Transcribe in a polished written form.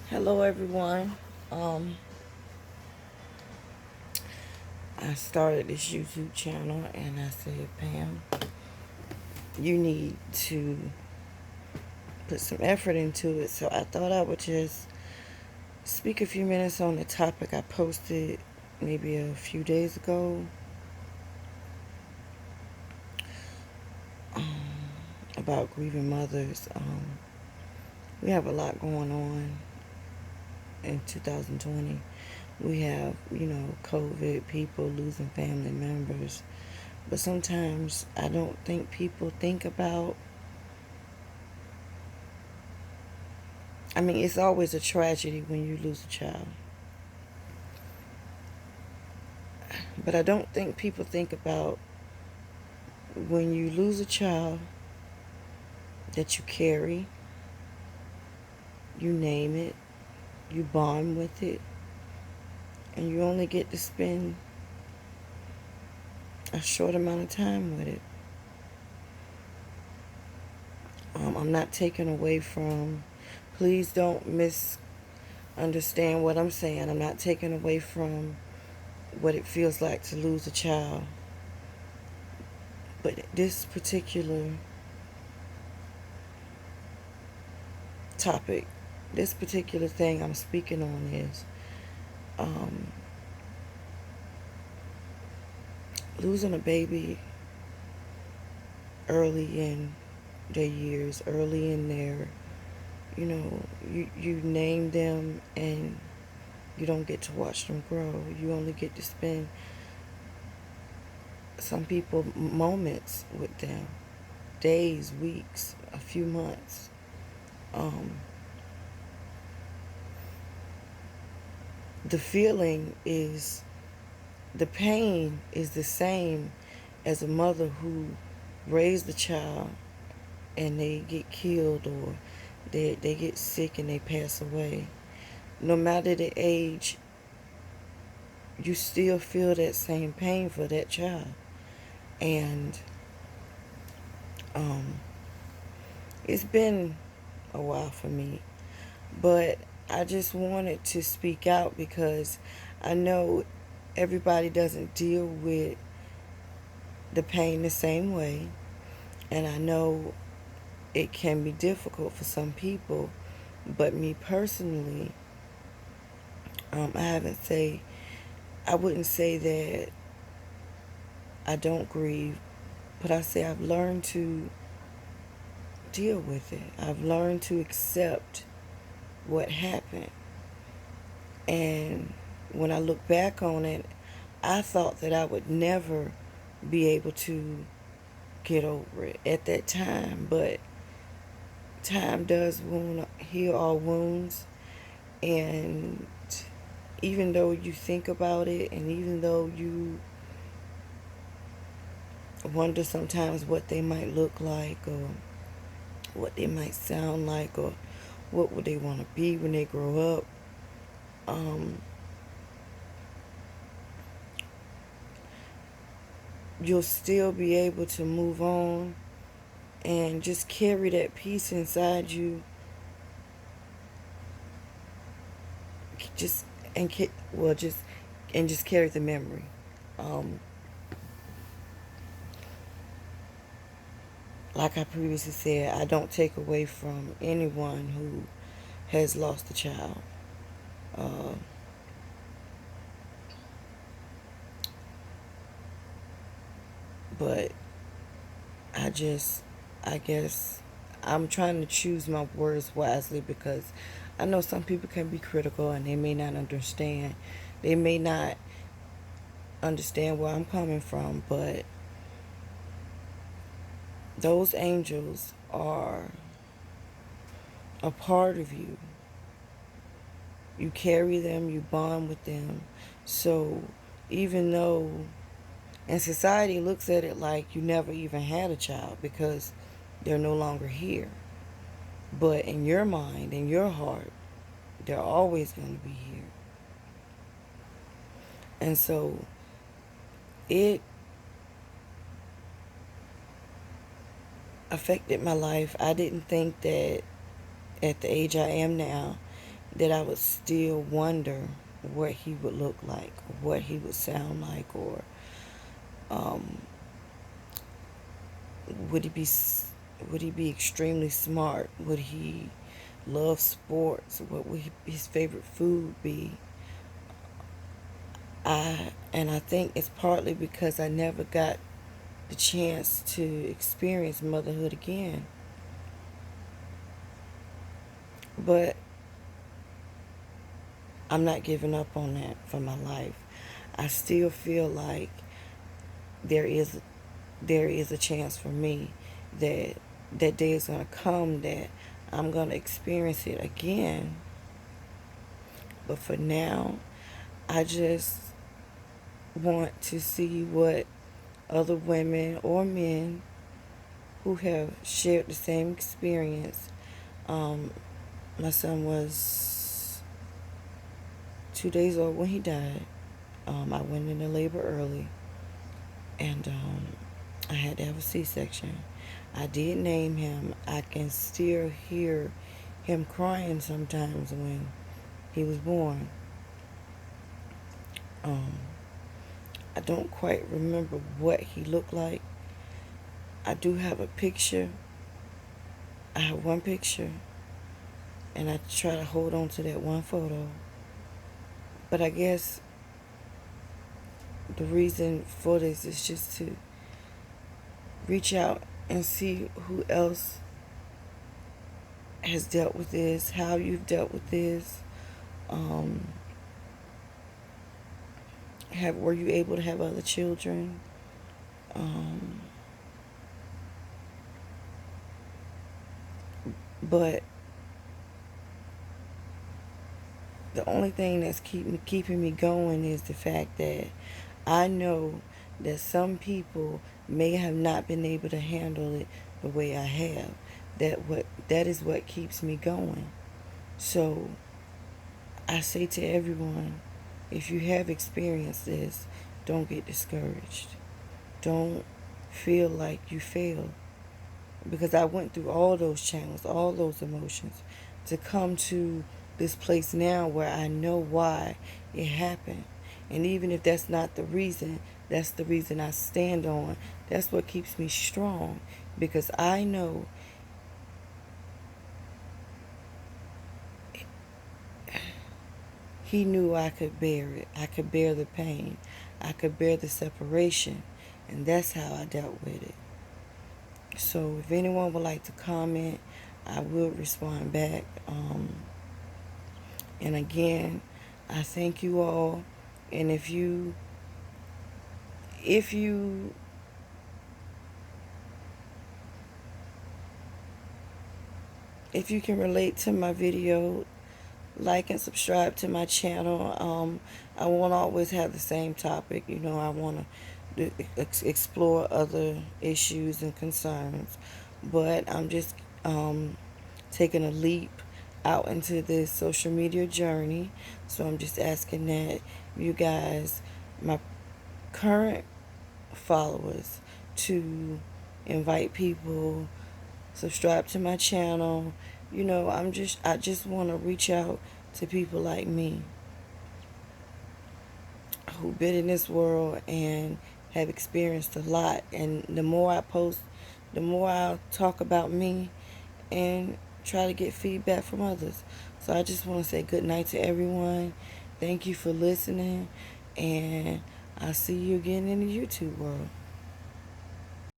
Hello, everyone. Um, I started this YouTube channel and I said, Pam, you need to put some effort into it. So I thought I would just speak a few minutes on the topic I posted maybe a few days ago um, about grieving mothers. We have a lot going on in 2020. We have, COVID, people losing family members. But sometimes I don't think people think about, it's always a tragedy when you lose a child. But I don't think people think about when you lose a child that you carry, you name it, you bond with it, and you only get to spend a short amount of time with it. I'm not taking away from, please don't misunderstand what I'm saying. I'm not taking away from what it feels like to lose a child. But this particular topic, this particular thing I'm speaking on is um, losing a baby early in their years, early in their, you name them and you don't get to watch them grow. You only get to spend some people moments with them, days, weeks, a few months. Um, the feeling is, the pain is the same as a mother who raised the child and they get killed or they get sick and they pass away. No matter the age, you still feel that same pain for that child. And um, it's been a while for me, but I just wanted to speak out because I know everybody doesn't deal with the pain the same way. And I know it can be difficult for some people, but me personally, I wouldn't say that I don't grieve, but I say I've learned to deal with it. I've learned to accept what happened. And when I look back on it, I thought that I would never be able to get over it at that time, but time does heal all wounds. And even though you think about it, and even though you wonder sometimes what they might look like or what they might sound like or what would they want to be when they grow up, um, you'll still be able to move on and just carry that peace inside you. Just and well, just carry the memory. Um, like I previously said, I don't take away from anyone who has lost a child. Uh, but I just, I guess, I'm trying to choose my words wisely because I know some people can be critical and they may not understand. They may not understand where I'm coming from, but those angels are a part of you. You carry them, you bond with them. So even though, and society looks at it like you never even had a child because they're no longer here. But in your mind, in your heart, they're always going to be here. And so it affected my life. I didn't think that at the age I am now, that I would still wonder what he would look like, or what he would sound like, or um, would he be would he be extremely smart? Would he love sports? What would his favorite food be? I think it's partly because I never got the chance to experience motherhood again. But I'm not giving up on that for my life. I still feel like there is there is a chance for me that that day is going to come that I'm going to experience it again. But for now, I just want to see what other women or men who have shared the same experience. Um, my son was 2 days old when he died. I went into labor early, and I had to have a C-section. I did name him. I can still hear him crying sometimes when he was born. Um, I don't quite remember what he looked like. I do have a picture. I have one picture, and I try to hold on to that one photo. But I guess the reason for this is just to reach out and see who else has dealt with this, how you've dealt with this. Um, were you able to have other children? Um, but the only thing that's keeping me going is the fact that I know that some people may have not been able to handle it the way I have. That is what keeps me going. So I say to everyone, if you have experienced this, don't get discouraged. Don't feel like you failed. Because I went through all those channels, all those emotions, to come to this place now where I know why it happened. And even if that's not the reason, that's the reason I stand on. That's what keeps me strong. Because I know he knew I could bear it. I could bear the pain. I could bear the separation. And that's how I dealt with it. So if anyone would like to comment, I will respond back. And again, I thank you all. And if you can relate to my video, like and subscribe to my channel. I won't always have the same topic. I want to explore other issues and concerns. But I'm just taking a leap out into this social media journey. So I'm just asking that you guys, my current followers, to invite people, subscribe to my channel. I just want to reach out to people like me who've been in this world and have experienced a lot. And the more I post, the more I'll talk about me and try to get feedback from others. So I just want to say good night to everyone. Thank you for listening, and I'll see you again in the YouTube world.